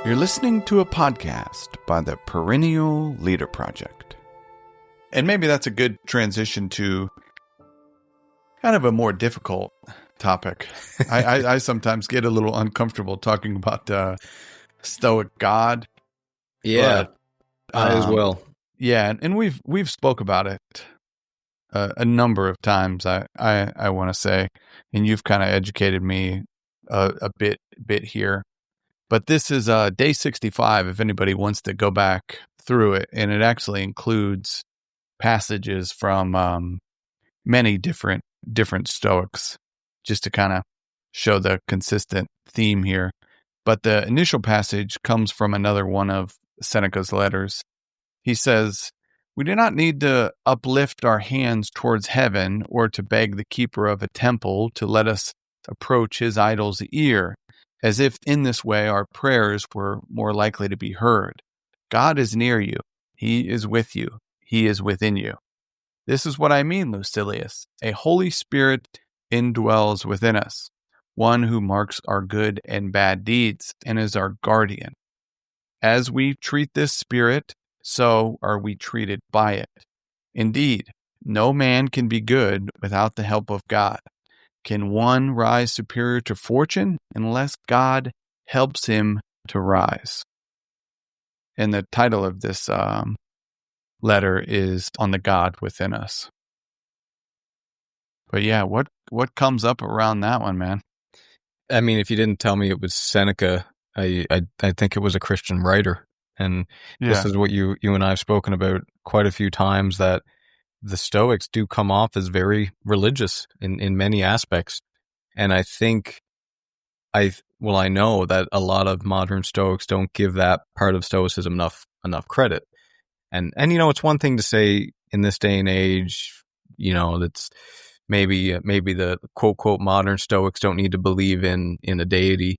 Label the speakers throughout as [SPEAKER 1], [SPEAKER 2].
[SPEAKER 1] You're listening to a podcast by the Perennial Leader Project. And maybe that's a good transition to kind of a more difficult topic. I sometimes get a little uncomfortable talking about Stoic God.
[SPEAKER 2] Yeah,
[SPEAKER 1] but,
[SPEAKER 2] I as well.
[SPEAKER 1] Yeah, and we've spoke about it a number of times. I want to say, and you've kind of educated me a bit here. But this is day 65. If anybody wants to go back through it, and it actually includes passages from many different Stoics, just to kind of show the consistent theme here. But the initial passage comes from another one of Seneca's letters. He says, "We do not need to uplift our hands towards heaven or to beg the keeper of a temple to let us approach his idol's ear, as if in this way our prayers were more likely to be heard. God is near you. He is with you. He is within you. This is what I mean, Lucilius. A Holy Spirit indwells within us, one who marks our good and bad deeds and is our guardian. As we treat this Spirit, so are we treated by it. Indeed, no man can be good without the help of God. Can one rise superior to fortune unless God helps him to rise?" And the title of this letter is On the God Within Us. But yeah, what comes up around that one, man?
[SPEAKER 2] I mean, if you didn't tell me it was Seneca, I think it was a Christian writer. And this is what you and I have spoken about quite a few times, that the Stoics do come off as very religious in many aspects. And I think I know that a lot of modern Stoics don't give that part of Stoicism enough credit. And it's one thing to say in this day and age, that's maybe the quote modern Stoics don't need to believe in a deity.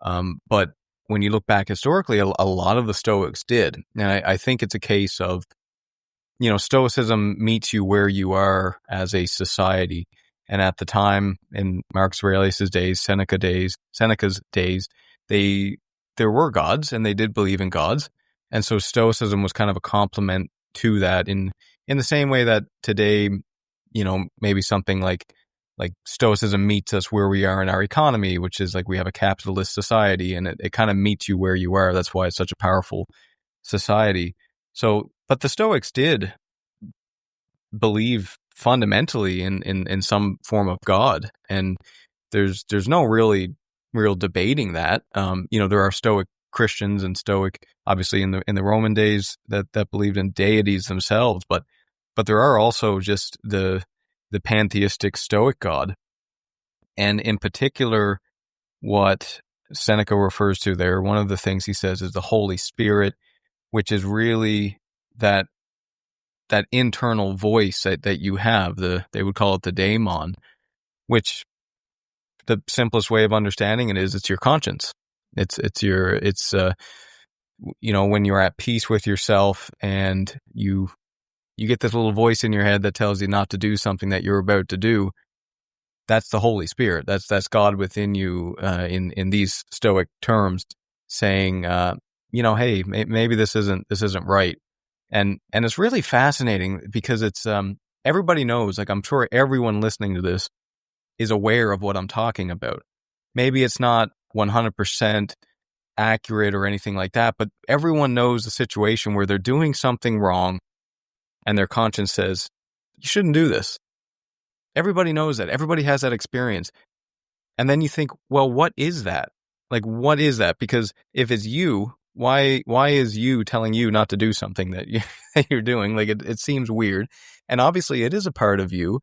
[SPEAKER 2] But when you look back historically, a lot of the Stoics did. And I think it's a case of, Stoicism meets you where you are as a society. And at the time, in Marcus Aurelius' days, Seneca's days, there were gods, and they did believe in gods. And so Stoicism was kind of a complement to that in the same way that today, maybe something like Stoicism meets us where we are in our economy, which is like we have a capitalist society, and it kind of meets you where you are. That's why it's such a powerful society. So, but the Stoics did believe fundamentally in some form of God, and there's no real debating that. There are Stoic Christians and Stoic, obviously in the Roman days, that believed in deities themselves, but there are also just the pantheistic Stoic God. And in particular, what Seneca refers to there, one of the things he says is the Holy Spirit, which is really that internal voice that you have. They would call it the daemon, which the simplest way of understanding it is it's your conscience. It's when you're at peace with yourself and you get this little voice in your head that tells you not to do something that you're about to do. That's the Holy Spirit. That's God within you, in these Stoic terms, saying, hey, maybe this isn't right. And it's really fascinating because it's, everybody knows, like, I'm sure everyone listening to this is aware of what I'm talking about. Maybe it's not 100% accurate or anything like that, but everyone knows the situation where they're doing something wrong and their conscience says, you shouldn't do this. Everybody knows that. Everybody has that experience. And then you think, well, what is that? Like, what is that? Because if it's you, why is you telling you not to do something that you're doing? Like, it seems weird. And obviously it is a part of you.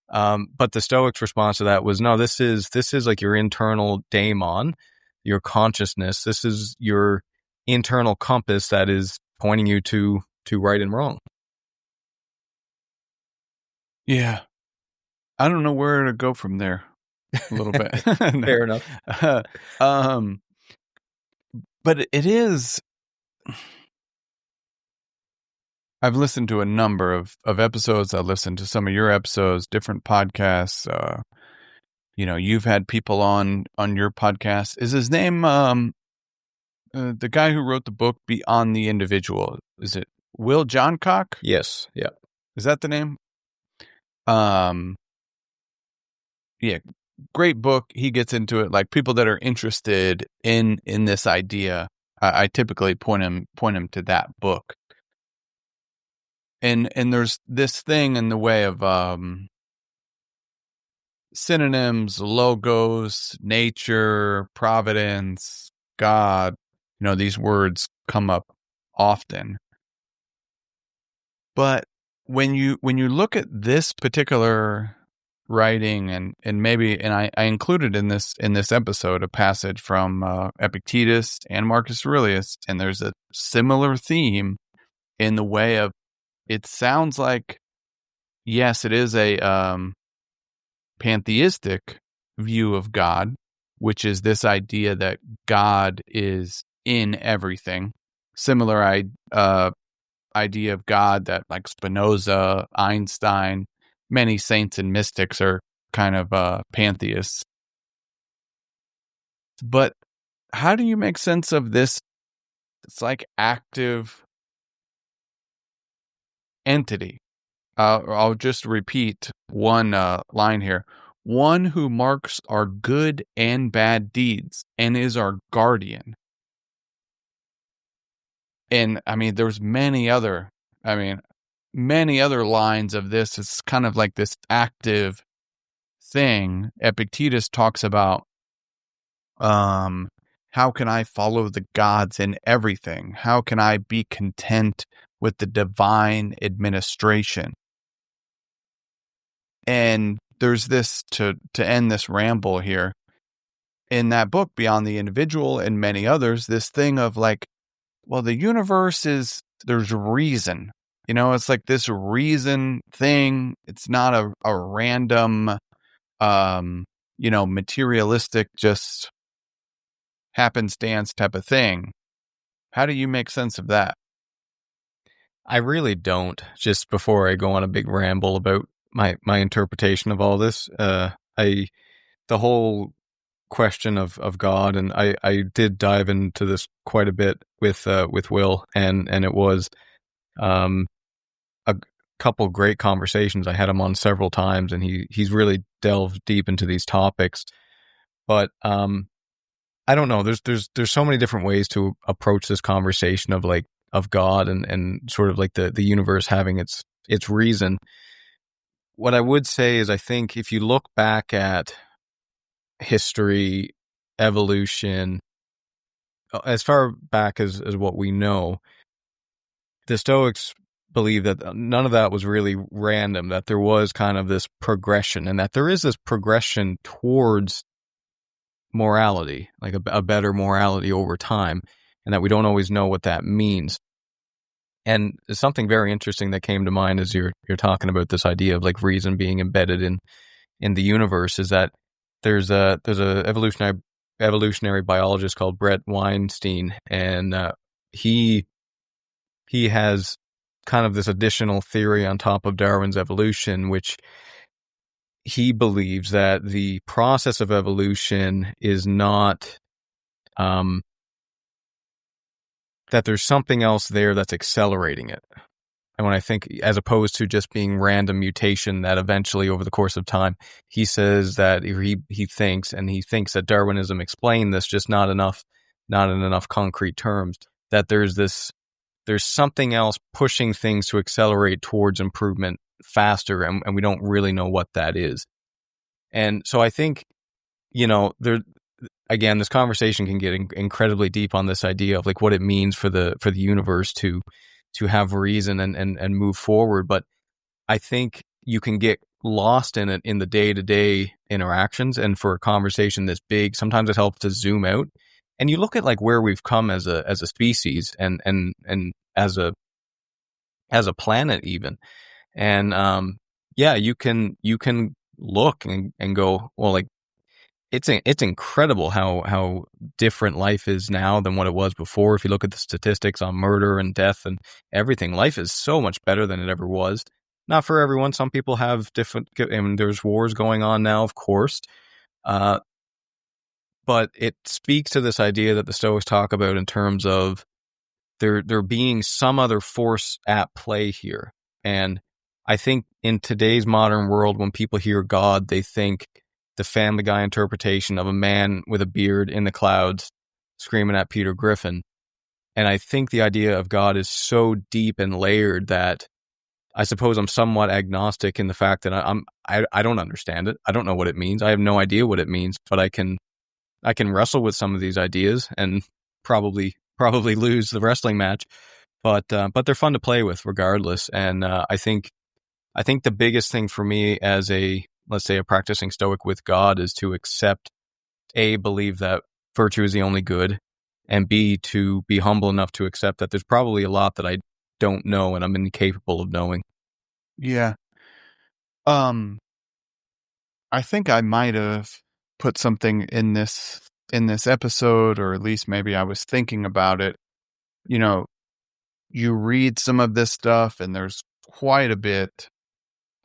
[SPEAKER 2] But the Stoics' response to that was, no, this is like your internal daemon, your consciousness. This is your internal compass that is pointing you to right and wrong.
[SPEAKER 1] Yeah. I don't know where to go from there a little bit.
[SPEAKER 2] Fair enough.
[SPEAKER 1] But it is, I've listened to a number of episodes. I've listened to some of your episodes, different podcasts. You've had people on your podcast. Is his name the guy who wrote the book Beyond the Individual. Is it Will Johncock?
[SPEAKER 2] Yes. Yeah.
[SPEAKER 1] Is that the name? Yeah, great book. He gets into it. Like, people that are interested in this idea, I typically point him to that book. And there's this thing in the way of synonyms, logos, nature, providence, God. These words come up often. But when you look at this particular writing, and I included in this episode a passage from Epictetus and Marcus Aurelius, and there's a similar theme in the way of, it sounds like, yes, it is a pantheistic view of God, which is this idea that God is in everything. Similar idea of God that, like, Spinoza, Einstein, many saints and mystics are kind of pantheists. But how do you make sense of this? It's like active entity. I'll just repeat one line here. One who marks our good and bad deeds and is our guardian. And there's many other lines of this. It's kind of like this active thing. Epictetus talks about, how can I follow the gods in everything? How can I be content with the divine administration? And there's this, to end this ramble here, in that book, Beyond the Individual, and many others, this thing of like, well, the universe there's reason. It's like this reason thing. It's not a random, materialistic, just happenstance type of thing. How do you make sense of that?
[SPEAKER 2] I really don't. Just before I go on a big ramble about my interpretation of all this, the whole question of God, and I did dive into this quite a bit with Will, and it was a couple great conversations. I had him on several times, and he's really delved deep into these topics. But I don't know. There's so many different ways to approach this conversation of God and sort of like the universe having its reason. What I would say is, I think if you look back at history, evolution, as far back as what we know, the Stoics believe that none of that was really random, that there was kind of this progression, and that there is this progression towards morality, like a better morality over time, and that we don't always know what that means. And something very interesting that came to mind as you're talking about this idea of like reason being embedded in the universe is that there's a evolutionary biologist called Brett Weinstein, and he has kind of this additional theory on top of Darwin's evolution, which he believes that the process of evolution is not that there's something else there that's accelerating it. And when I think, as opposed to just being random mutation that eventually over the course of time, he says that he thinks that Darwinism explained this, just not in enough concrete terms, that there's something else pushing things to accelerate towards improvement faster, and we don't really know what that is. And so I think, there, again, this conversation can get incredibly deep on this idea of like what it means for the universe to have reason and move forward. But I think you can get lost in it in the day-to-day interactions. And for a conversation this big, sometimes it helps to zoom out and you look at like where we've come as a species and as a planet even. And you can look and go, well, like it's incredible how different life is now than what it was before. If you look at the statistics on murder and death and everything, life is so much better than it ever was. Not for everyone. Some people have different, there's wars going on now, of course. but it speaks to this idea that the Stoics talk about in terms of there being some other force at play here. And I think in today's modern world, when people hear God, they think the Family Guy interpretation of a man with a beard in the clouds screaming at Peter Griffin. And I think the idea of God is so deep and layered that I suppose I'm somewhat agnostic in the fact that I don't understand it. I don't know what it means. I have no idea what it means, but I can wrestle with some of these ideas and probably lose the wrestling match. But they're fun to play with regardless. And I think the biggest thing for me as let's say a practicing Stoic with God is to accept, A, believe that virtue is the only good, and B, to be humble enough to accept that there's probably a lot that I don't know and I'm incapable of knowing.
[SPEAKER 1] Yeah. I think I might have put something in this episode, or at least maybe I was thinking about it. You know, you read some of this stuff and there's quite a bit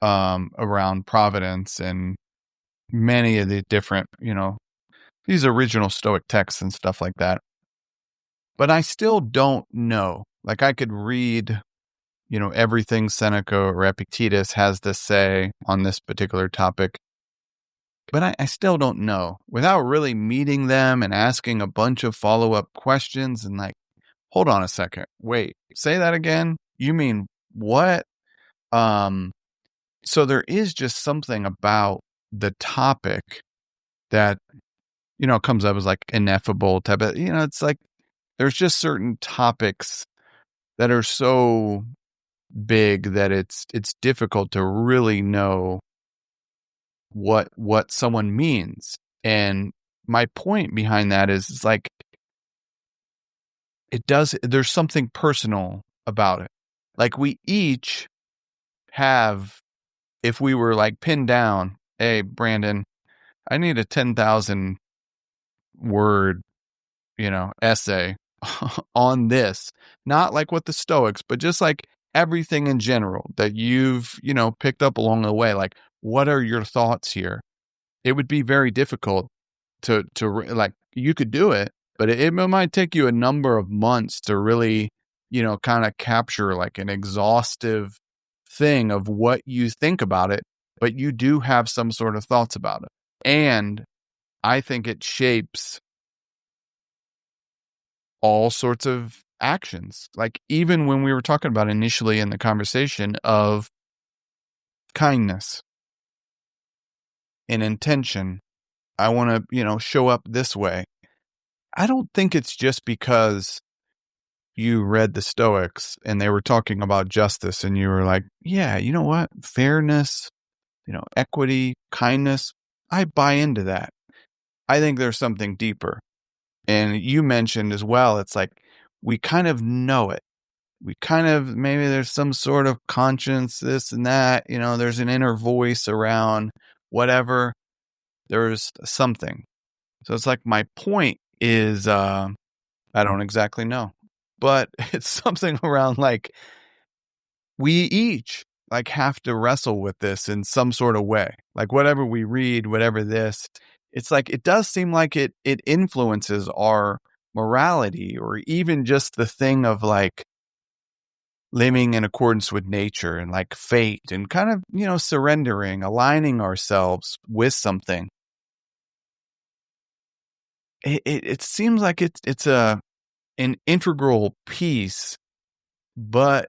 [SPEAKER 1] around Providence and many of the different, these original Stoic texts and stuff like that. But I still don't know. Like, I could read, everything Seneca or Epictetus has to say on this particular topic, but I still don't know. Without really meeting them and asking a bunch of follow-up questions and like, hold on a second, wait, say that again? You mean what? So there is just something about the topic that, comes up as like ineffable type of, it's like there's just certain topics that are so big that it's difficult to really know what someone means. And my point behind that is like, there's something personal about it. Like, we each have, if we were like pinned down, hey, Brandon, I need a 10,000 word, essay on this, not like what the Stoics, but just like everything in general that you've, picked up along the way. Like, what are your thoughts here? It would be very difficult to like, you could do it, but it might take you a number of months to really, kind of capture like an exhaustive thing of what you think about it, but you do have some sort of thoughts about it. And I think it shapes all sorts of actions. Like, even when we were talking about initially in the conversation of kindness and intention, I want to, show up this way. I don't think it's just because you read the Stoics and they were talking about justice and you were like, yeah, you know what? Fairness, equity, kindness, I buy into that. I think there's something deeper. And you mentioned as well, it's like, we kind of know it. We kind of, maybe there's some sort of conscience, this and that, there's an inner voice around whatever. There's something. So it's like, my point is, I don't exactly know, but it's something around like, we each like have to wrestle with this in some sort of way. Like, whatever we read, whatever this, it's like, it does seem like it influences our morality, or even just the thing of like living in accordance with nature and like fate and kind of, surrendering, aligning ourselves with something. It seems like it's an integral piece, but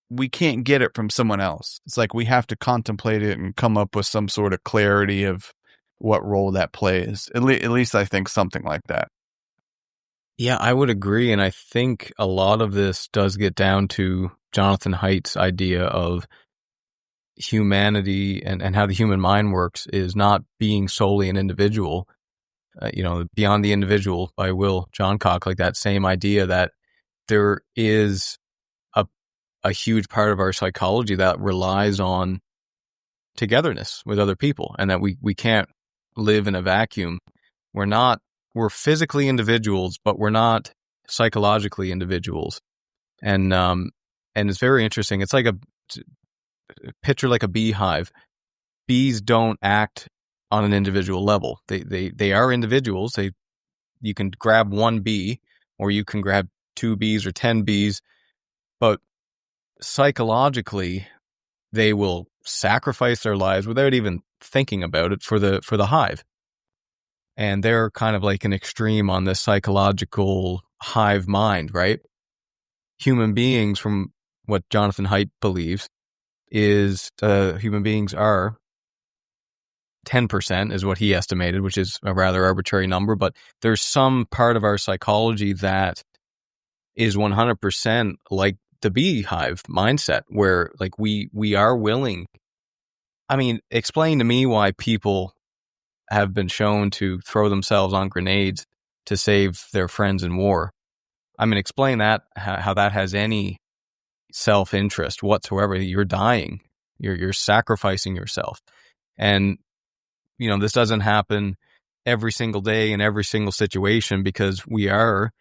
[SPEAKER 1] we can't get it from someone else. It's like, we have to contemplate it and come up with some sort of clarity of what role that plays. At least I think something like that.
[SPEAKER 2] Yeah, I would agree. And I think a lot of this does get down to Jonathan Haidt's idea of humanity and how the human mind works is not being solely an individual. Beyond the Individual by Will Johncock, like that same idea that there is a huge part of our psychology that relies on togetherness with other people, and that we can't live in a vacuum. We're physically individuals, but we're not psychologically individuals. And it's very interesting. It's like picture like a beehive. Bees don't act on an individual level. They are individuals. You can grab one bee, or you can grab 2 bees or 10 bees, but psychologically, they will sacrifice their lives without even thinking about it for the hive. And they're kind of like an extreme on this psychological hive mind, right? Human beings, from what Jonathan Haidt believes, is human beings are 10% is what he estimated, which is a rather arbitrary number, but there's some part of our psychology that is 100% like the beehive mindset, where like we are willing. I mean, explain to me why people have been shown to throw themselves on grenades to save their friends in war. I mean, explain that, how that has any self-interest whatsoever. You're dying. You're sacrificing yourself. And, you know, this doesn't happen every single day in every single situation, because we are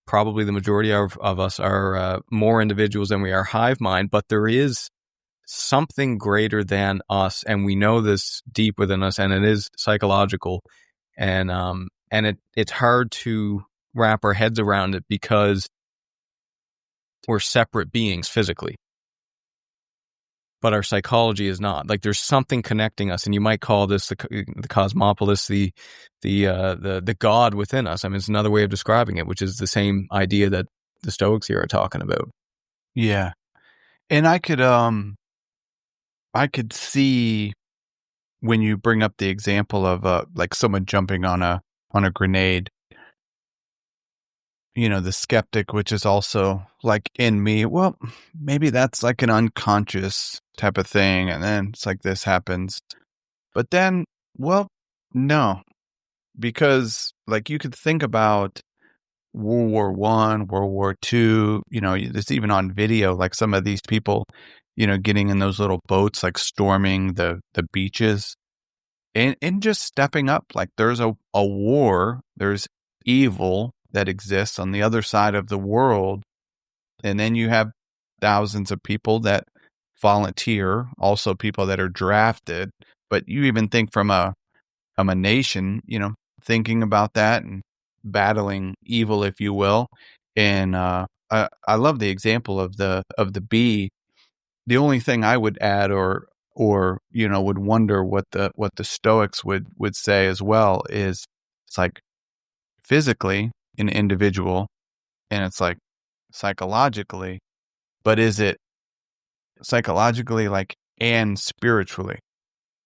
[SPEAKER 2] probably, the majority of us are more individuals than we are hive mind, but there is something greater than us, and we know this deep within us, and it is psychological, and it's hard to wrap our heads around it because we're separate beings physically, but our psychology is not. Like, there's something connecting us, and you might call this the cosmopolis, the God within us. I mean, it's another way of describing it, which is the same idea that the Stoics here are talking about.
[SPEAKER 1] Yeah, and I could see when you bring up the example of like someone jumping on a grenade, you know, the skeptic, which is also like in me. Well, maybe that's like an unconscious type of thing, and then it's like this happens. But then, well, no, because like you could think about World War I, World War II, you know, it's even on video, like some of these people, you know, getting in those little boats, like storming the beaches and just stepping up. Like there's a war, there's evil that exists on the other side of the world. And then you have thousands of people that volunteer, also people that are drafted. But you even think from a nation, you know, thinking about that and battling evil, if you will. And I love the example of the bee. The only thing I would add, or you know, would wonder what the Stoics would say as well, is it's like physically an individual, and it's like psychologically, but is it psychologically like and spiritually,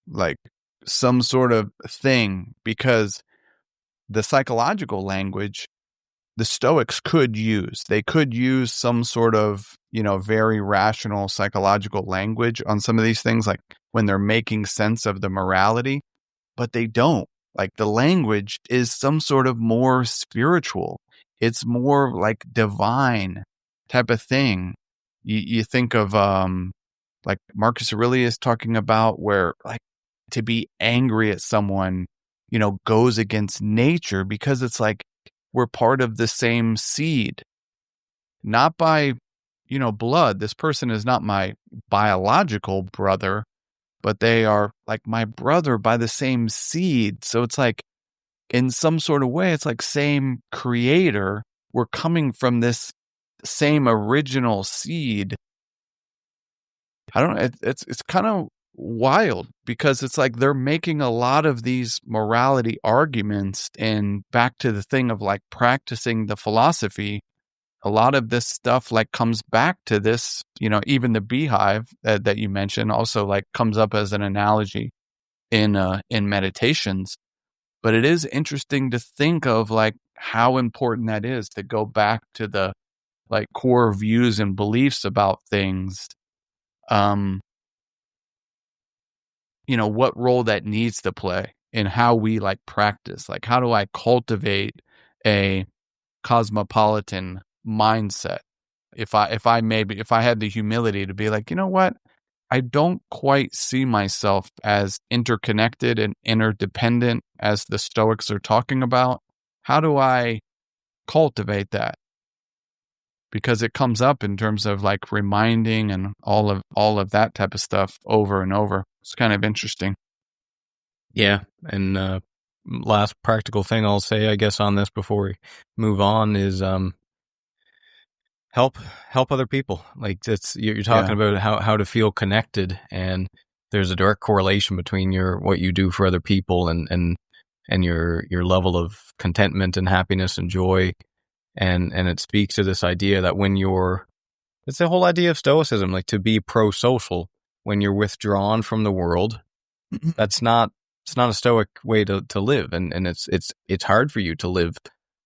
[SPEAKER 1] like some sort of thing? Because the psychological language the Stoics could use. They could use some sort of, you know, very rational psychological language on some of these things, like when they're making sense of the morality, but they don't. Like the language is some sort of more spiritual. It's more like divine type of thing. You think of like Marcus Aurelius talking about where like to be angry at someone, you know, goes against nature, because it's like we're part of the same seed, not by, you know, blood. This person is not my biological brother, but they are like my brother by the same seed. So it's like in some sort of way, it's like same creator. We're coming from this same original seed. I don't know. It's kind of wild, because it's like they're making a lot of these morality arguments, and back to the thing of like practicing the philosophy. A lot of this stuff like comes back to this, you know, even the beehive that you mentioned also like comes up as an analogy in meditations. But it is interesting to think of like how important that is to go back to the like core views and beliefs about things. You know, what role that needs to play in how we like practice. Like, how do I cultivate a cosmopolitan mindset? If I had the humility to be like, you know what, I don't quite see myself as interconnected and interdependent as the Stoics are talking about. How do I cultivate that? Because it comes up in terms of like reminding and all of that type of stuff over and over. It's kind of interesting.
[SPEAKER 2] Yeah, and last practical thing I'll say, I guess, on this before we move on is help other people. Like, you're talking about how to feel connected, and there's a direct correlation between what you do for other people and your level of contentment and happiness and joy, and it speaks to this idea that it's the whole idea of Stoicism, like to be pro-social. When you're withdrawn from the world, it's not a Stoic way to live, and it's hard for you to live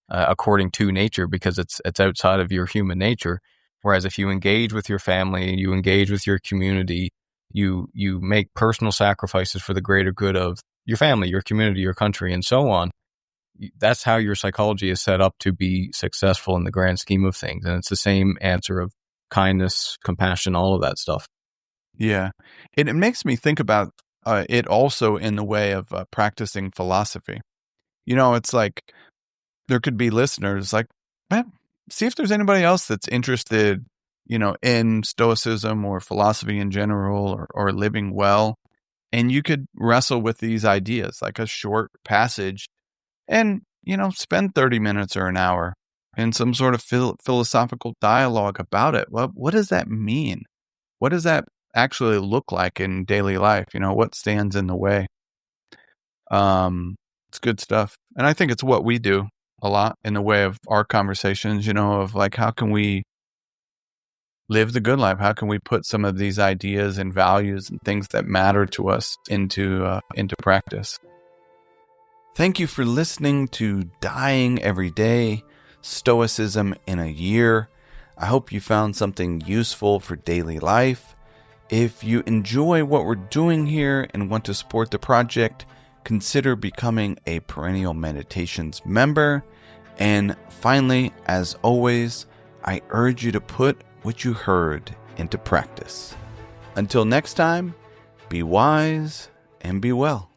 [SPEAKER 2] according to nature, because it's outside of your human nature. Whereas if you engage with your family, you engage with your community, you make personal sacrifices for the greater good of your family, your community, your country, and so on. That's how your psychology is set up to be successful in the grand scheme of things. And it's the same answer of kindness, compassion, all of that stuff.
[SPEAKER 1] Yeah. It makes me think about it also in the way of practicing philosophy. It's like there could be listeners like, see if there's anybody else that's interested, in Stoicism or philosophy in general, or living well. And you could wrestle with these ideas, like a short passage, and, spend 30 minutes or an hour in some sort of philosophical dialogue about it. Well, what does that mean? What does that actually look like in daily life? What stands in the way? It's good stuff. And I think it's what we do a lot in the way of our conversations, of like, how can we live the good life? How can we put some of these ideas and values and things that matter to us into practice? Thank you for listening to Dying Every Day, Stoicism in a Year. I hope you found something useful for daily life. If you enjoy what we're doing here and want to support the project, consider becoming a Perennial Meditations member. And finally, as always, I urge you to put what you heard into practice. Until next time, be wise and be well.